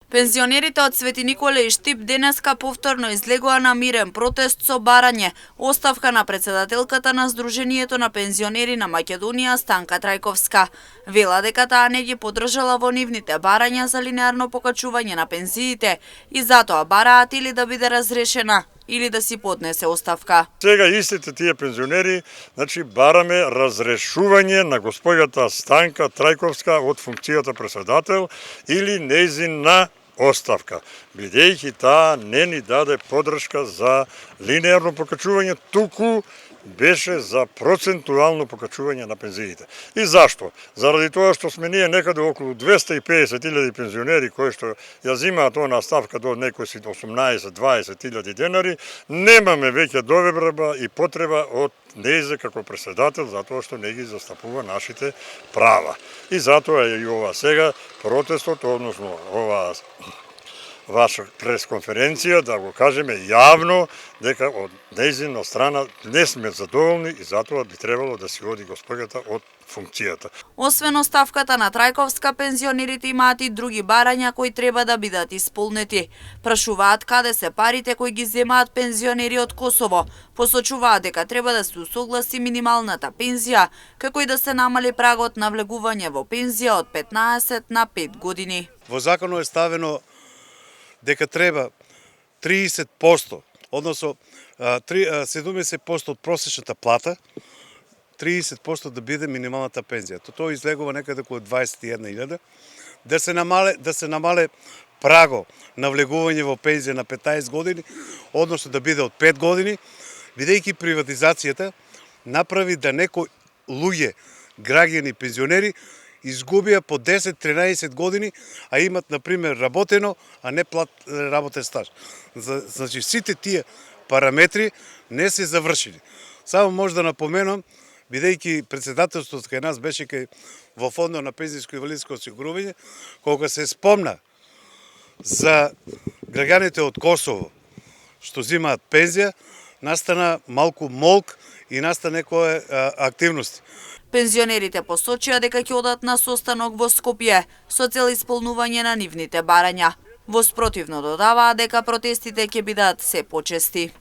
Пензионерите од Свети Николе и Штип денеска повторно излегоа на мирен протест со барање оставка на председателката на Сдруженијето на пензионери на Македонија Станка Трајковска. Вела дека таа не ги поддржала во нивните барања за линеарно покачување на пензиите и затоа бараат или да биде разрешена или да си поднесе оставка. Сега истите тие пензионери, бараме разрешување на госпоѓата Станка Трајковска од функцијата председател или нејзина оставка, бидејќи таа не ни даде поддршка за линеарно покачување, туку беше за процентуално покачување на пензиите. И зашто? Заради тоа што сме ние некаде околу 250.000 пензионери кои што ја зимаат она ставка до некои 18-20.000 денари, немаме веќе доверба и потреба од нејзе како председател, затоа што не ги застапува нашите права. И затоа е и ова сега протестот, односно ова ваша пресконференција, да го кажеме јавно дека од нејзина страна не сме задоволни и затоа би требало да си оди госпоѓата од функцијата. Освен оставката на Трајковска, пензионерите имаат и други барања кои треба да бидат исполнети. Прашуваат каде се парите кои ги земаат пензионери од Косово. Посочуваат дека треба да се усогласи минималната пензија, како и да се намали прагот на влегување во пензија од 15 на 5 години. Во законот е ставено дека треба 30%, односно 70% од просечната плата, 30% да биде минималната пензија. Тоа излегува некаде околу 21.000. Да се намале праго на влегување во пензија на 15 години, односно да биде од 5 години, бидејќи приватизацијата направи да некои луѓе, граѓани, пензионери, изгубија по 10-13 години, а имат, например, работено, а не работен стаж. Значи, сите тие параметри не се завршили. Само може да напоменам, бидејќи председателството кај нас беше во фондот на пензијско и инвалидско осигурување, кога се спомна за граѓаните од Косово што земаат пензија, настана малку молк и настана некоја активности. Пензионерите посочија дека ќе одат на состанок во Скопје со цел исполнување на нивните барања. Во спротивно додаваа дека протестите ќе бидат се почести.